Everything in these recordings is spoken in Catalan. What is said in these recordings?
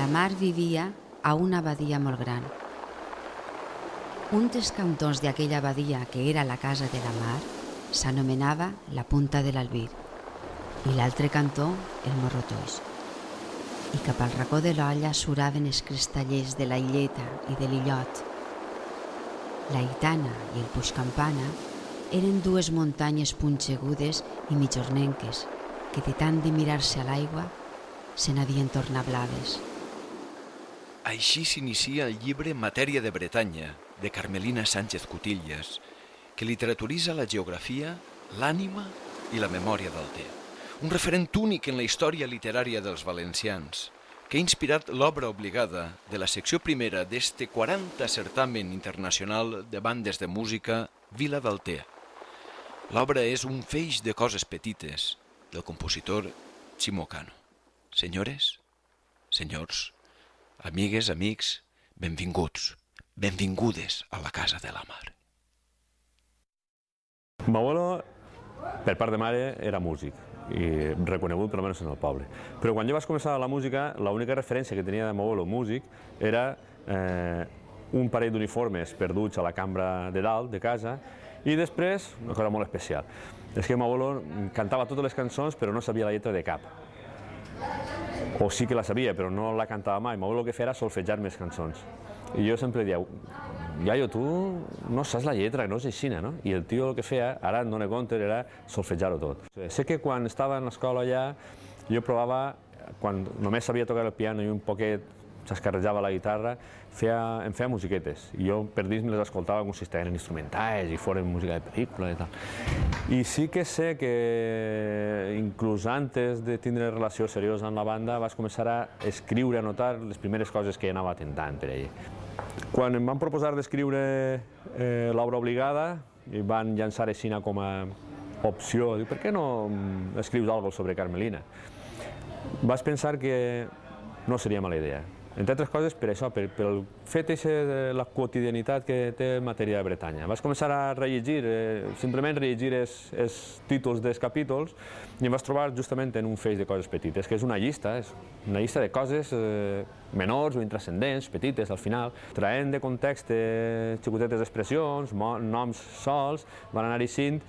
La Mar vivia a una abadia molt gran. Un dels cantons d'aquella abadia, que era la casa de la Mar, s'anomenava la Punta de l'Albir i l'altre cantó el Morrotoix. I cap al racó de l'olla suraven els cristallers de la Illeta i de l'Illot. La Itana i el Puigcampana eren dues muntanyes punxegudes i mitjornenques que de tant de mirar-se a l'aigua se n'havien tornat blaves. Així s'inicia el llibre Matèria de Bretanya, de Carmelina Sánchez Cutillas, que literaturitza la geografia, l'ànima i la memòria d'Altea. Un referent únic en la història literària dels valencians, que ha inspirat l'obra obligada de la secció primera d'este 40 certamen internacional de bandes de música Vila d'Altea. L'obra és un feix de coses petites del compositor Ximo Cano. Senyores, senyors, amigues, amics, benvinguts, benvingudes a la casa de la Mar. M'abuelo, per part de mare, era músic i reconegut almenys en el poble. Però quan jo vaig començar la música, l'única referència que tenia de m'abuelo músic era un parell d'uniformes perduts a la cambra de dalt de casa i després una cosa molt especial. És que m'abuelo cantava totes les cançons però no sabia la lletra de cap. O sí que la sabia però no la cantava mai. M'abuelo el que feia era solfejar més cançons. I jo sempre diia, iaio, tu no saps la lletra, no és així, no? I el tio el que feia, ara em dono compte, era solfejar-ho tot. Sé que quan estava en l'escola allà, jo provava, quan només sabia tocar el piano i un poquet s'escarrejava la guitarra, em feia musiquetes. I jo per dins me les escoltava com si estaven instrumentals i foren música de pel·lícula i tal. I sí que sé que inclús antes de tindre relació seriosa amb la banda vaig començar a escriure, a notar les primeres coses que anava tentant per ell. Quan em van proposar d'escriure l'obra obligada i van llançar així com a opció, dic, per què no escrius alguna cosa sobre Carmelina? Vaig pensar que no seria mala idea. Entre altres coses, per això, pel fet de la quotidianitat que té Matèria de Bretanya. Vaig començar a rellegir, simplement rellegir els títols dels capítols i em vaig trobar justament en un feix de coses petites, que és una llista de coses menors o intrascendents, petites al final, traient de context xicotetes expressions, noms sols, van anar eixint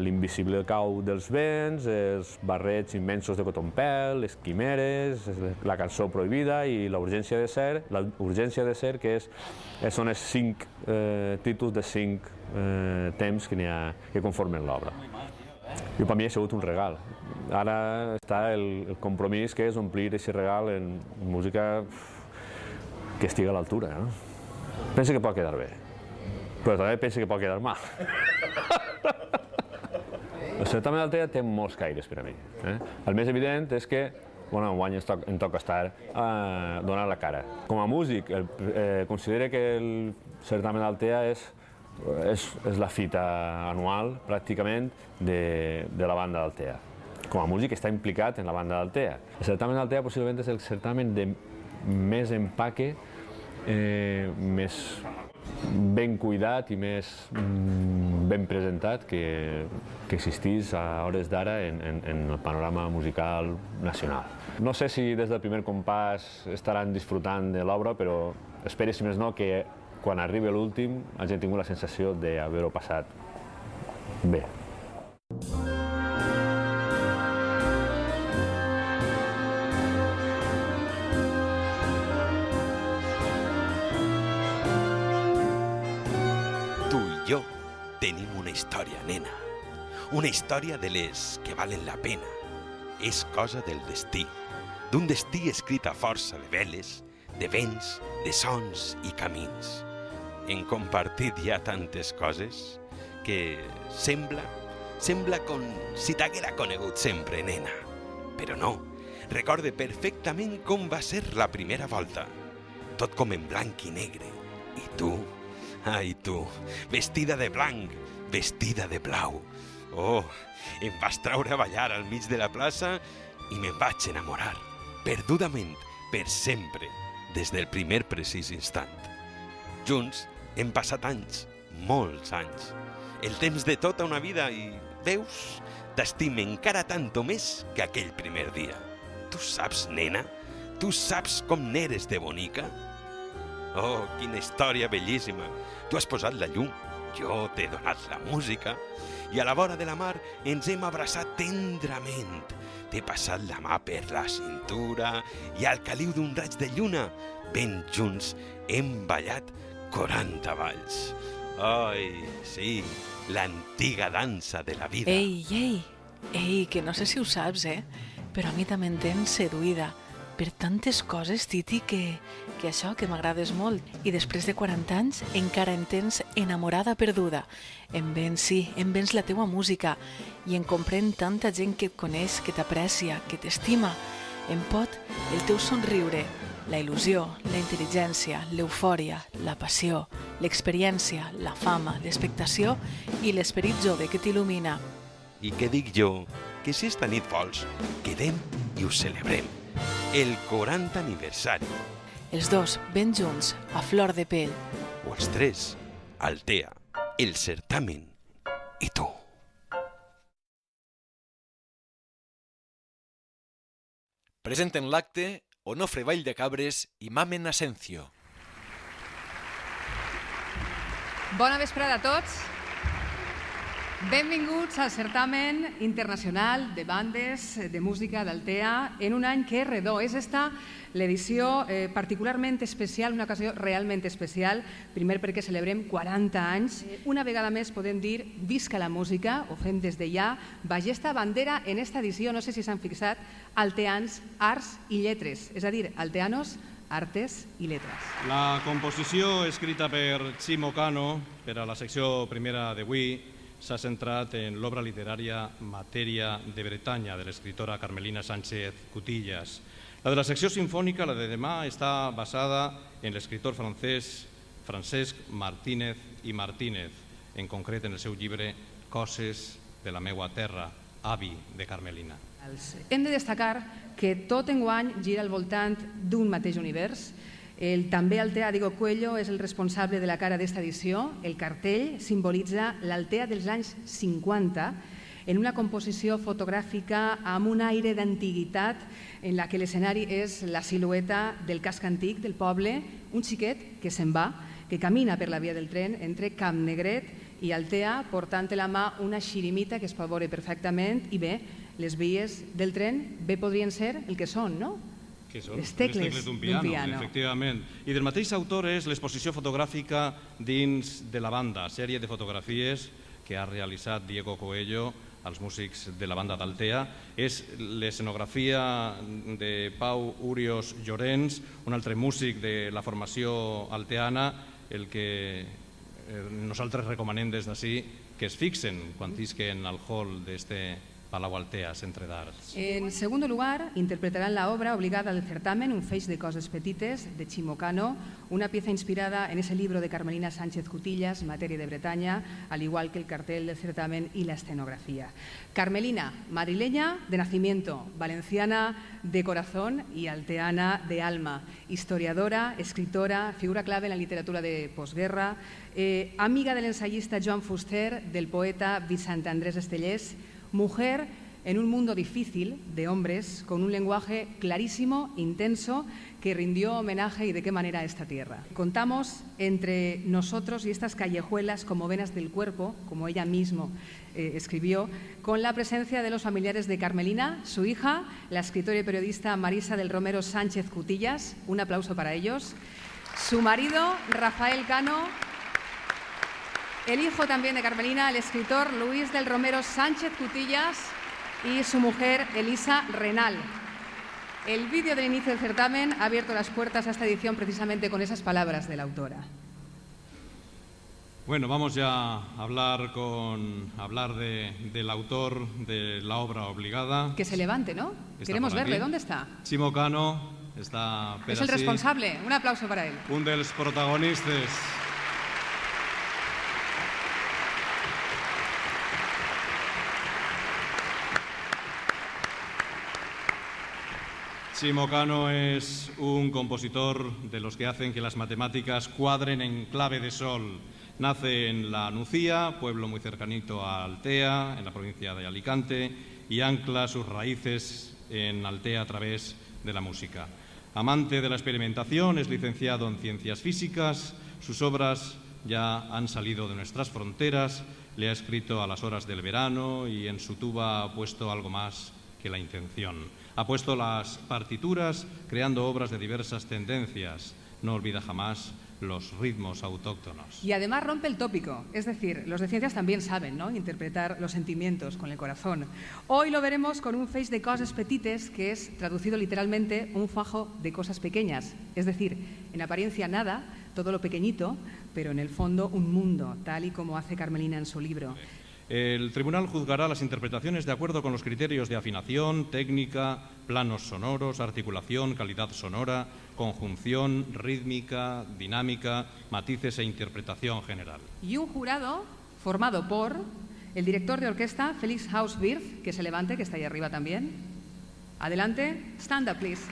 l'invisible cau dels vents, els barrets immensos de cotonpel, les quimeres, la cançó prohibida i la urgència de ser, que són els 5 títols de 5 temps que conformen l'obra. I per mi ha sigut un regal. Ara està el compromís que és omplir aquest regal en música que estigui a l'altura. Penso que pot quedar bé, però també penso que pot quedar mal. El certamen d'Altea té molts caires per a mi. El més evident és que enguany em toca estar donant la cara. Com a músic, considero que el certamen d'Altea és la fita anual, pràcticament, de la banda d'Altea. Com a músic està implicat en la banda d'Altea. El certamen d'Altea possiblement és el certamen de més empaque, més ben cuidat i més ben presentat que existís a hores d'ara en el panorama musical nacional. No sé si des del primer compàs estaran disfrutant de l'obra, però espero, si més no, que quan arribi l'últim hagin tingut la sensació d'haver-ho passat bé. Tu i jo tenim una història, nena. Una història de les que valen la pena. És cosa del destí. D'un destí escrit a força de veles, de vents, de sons i camins. Hem compartit ja tantes coses que sembla com si t'haguera conegut sempre, nena. Però no, recorde perfectament com va ser la primera volta. Tot com en blanc i negre. I tu, ai tu, vestida de blanc, vestida de blau. Oh, em vas traure a ballar al mig de la plaça i me'n vaig enamorar, perdudament, per sempre, des del primer precís instant. Junts hem passat anys, molts anys, el temps de tota una vida i, veus, t'estime encara tant o més que aquell primer dia. Tu saps, nena, tu saps com n'eres de bonica? Oh, quina història bellíssima! Tu has posat la llum, jo t'he donat la música, i a la vora de la mar ens hem abraçat tendrament. T'he passat la mà per la cintura i al caliu d'un raig de lluna, ben junts, hem ballat 40 balls. Ai, sí, l'antiga dansa de la vida. Ei, que no sé si ho saps, però a mi també em tens seduïda per tantes coses, Titi, que això, que m'agrades molt. I després de 40 anys encara em tens enamorada perduda. Em vens la teua música i em comprèn tanta gent que et coneix, que t'aprecia, que t'estima. Em pot el teu somriure, la il·lusió, la intel·ligència, l'eufòria, la passió, l'experiència, la fama, l'expectació i l'esperit jove que t'il·lumina. I què dic jo? Que si esta nit vols, quedem i ho celebrem. El 40 aniversari. Els dos, ben junts, a flor de pell. O els tres, Altea, el certamen i tu. Presenten l'acte Onofre Vall de Cabres i Mamen Asencio. Bona vesprada a tots. Benvinguts al certamen internacional de bandes de música d'Altea en un any que és redó. És esta l'edició particularment especial, una ocasió realment especial, primer perquè celebrem 40 anys. Una vegada més podem dir visca la música, ho fem des de ja, baix esta bandera en esta edició, no sé si s'han fixat, alteans, arts i lletres, és a dir, alteanos, artes i lletres. La composició escrita per Chimo Cano per a la secció primera d'avui s'ha centrat en l'obra literària Matèria de Bretanya, de l'escriptora Carmelina Sánchez Cutillas. La de la secció sinfònica, la de demà, està basada en l'escriptor francès Francesc Martínez i Martínez, en concret en el seu llibre Coses de la meua terra, avi de Carmelina. Hem de destacar que tot enguany gira al voltant d'un mateix univers. El també alteà Diego Cuello és el responsable de la cara d'esta edició. El cartell simbolitza l'Altea dels anys 50 en una composició fotogràfica amb un aire d'antiguitat en la que l'escenari és la silueta del casc antic del poble, un xiquet que se'n va, que camina per la via del tren entre Campnegret i Altea portant a la mà una xirimita que es pot veure perfectament i bé, les vies del tren bé podrien ser el que són, no? Que són les tecles d'un piano. Efectivament. I del mateix autor és l'exposició fotogràfica dins de la banda, sèrie de fotografies que ha realitzat Diego Coello als músics de la banda d'Altea. És l'escenografia de Pau Urios Llorenç, un altre músic de la formació alteana, el que nosaltres recomanem des d'ací que es fixen quan isquen al hall d'este Palau Altea, Centre d'Arts. En segundo lugar, interpretarán la obra obligada del certamen, Un feix de coses petites, de Chimo Cano, una pieza inspirada en ese libro de Carmelina Sánchez Cutillas, Materia de Bretaña, al igual que el cartel del certamen y la escenografía. Carmelina, madrileña de nacimiento, valenciana de corazón y alteana de alma, historiadora, escritora, figura clave en la literatura de posguerra, amiga del ensayista Joan Fuster, del poeta Vicent Andrés Estellés, mujer en un mundo difícil de hombres con un lenguaje clarísimo, intenso, que rindió homenaje y de qué manera a esta tierra. Contamos entre nosotros y estas callejuelas como venas del cuerpo, como ella misma escribió, con la presencia de los familiares de Carmelina, su hija, la escritora y periodista Marisa del Romero Sánchez Cutillas, un aplauso para ellos, su marido Rafael Cano, el hijo también de Carmelina, el escritor Luis del Romero Sánchez Cutillas y su mujer Elisa Renal. El vídeo del inicio del certamen ha abierto las puertas a esta edición precisamente con esas palabras de la autora. Bueno, vamos ya a hablar del autor de la obra obligada. Que se levante, ¿no? Queremos verle. ¿Dónde está? Chimo Cano está per Es el ací. responsable. Un aplauso para él. Un dels protagonistes. Chimo Cano es un compositor de los que hacen que las matemáticas cuadren en clave de sol. Nace en La Nucía, pueblo muy cercanito a Altea, en la provincia de Alicante, y ancla sus raíces en Altea a través de la música. Amante de la experimentación, es licenciado en Ciencias Físicas. Sus obras ya han salido de nuestras fronteras. Le ha escrito A las horas del verano y en su tuba ha puesto algo más que la intención. Ha puesto las partituras creando obras de diversas tendencias. No olvida jamás los ritmos autóctonos. Y además rompe el tópico, es decir, los de ciencias también saben, ¿no?, interpretar los sentimientos con el corazón. Hoy lo veremos con un feix de coses petites, que es, traducido literalmente, un fajo de cosas pequeñas. Es decir, en apariencia nada, todo lo pequeñito, pero en el fondo un mundo, tal y como hace Carmelina en su libro. El tribunal juzgará las interpretaciones de acuerdo con los criterios de afinación, técnica, planos sonoros, articulación, calidad sonora, conjunción, rítmica, dinámica, matices e interpretación general. Y un jurado formado por el director de orquesta, Felix Hauswirth, que se levante, que está ahí arriba también. Adelante, stand up, please.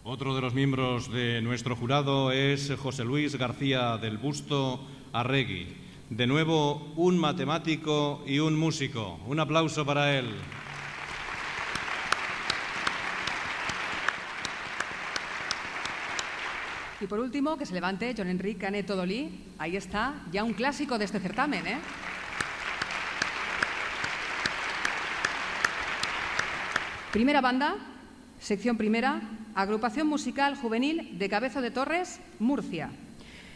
Otro de los miembros de nuestro jurado es José Luis García del Busto Arregui. De nuevo, un matemático y un músico. Un aplauso para él. Y por último, que se levante Jean-Enrique Canet Todolí. Ahí está, ya un clásico de este certamen, ¿eh? Primera banda, sección primera, agrupación musical juvenil de Cabezo de Torres, Murcia.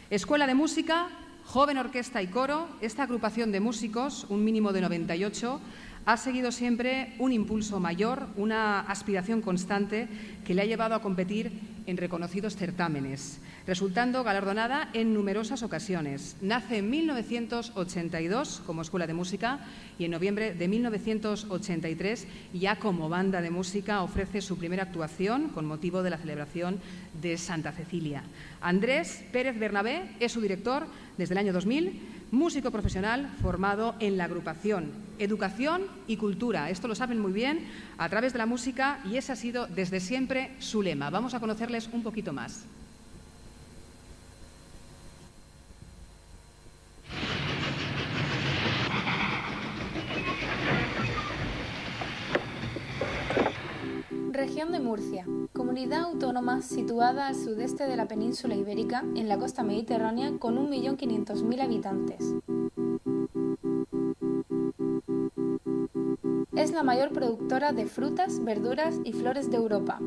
Escuela de Música, Joven Orquesta y Coro. Esta agrupación de músicos, un mínimo de 98, ha seguido siempre un impulso mayor, una aspiración constante que le ha llevado a competir en reconocidos certámenes, resultando galardonada en numerosas ocasiones. Nace en 1982 como Escuela de Música y en noviembre de 1983 ya como banda de música ofrece su primera actuación con motivo de la celebración de Santa Cecilia. Andrés Pérez Bernabé es su director desde el año 2000, músico profesional formado en la agrupación Educación y Cultura. Esto lo saben muy bien a través de la música y ese ha sido desde siempre su lema. Vamos a conocerles un poquito más. Región de Murcia, comunidad autónoma situada al sudeste de la península ibérica, en la costa mediterránea, con 1.500.000 habitantes. Es la mayor productora de frutas, verduras y flores de Europa,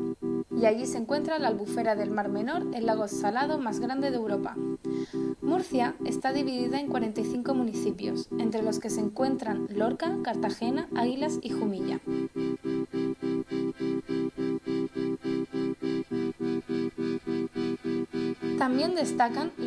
y allí se encuentra la albufera del Mar Menor, el lago salado más grande de Europa. Murcia está dividida en 45 municipios, entre los que se encuentran Lorca, Cartagena, Águilas y Jumilla. También destacan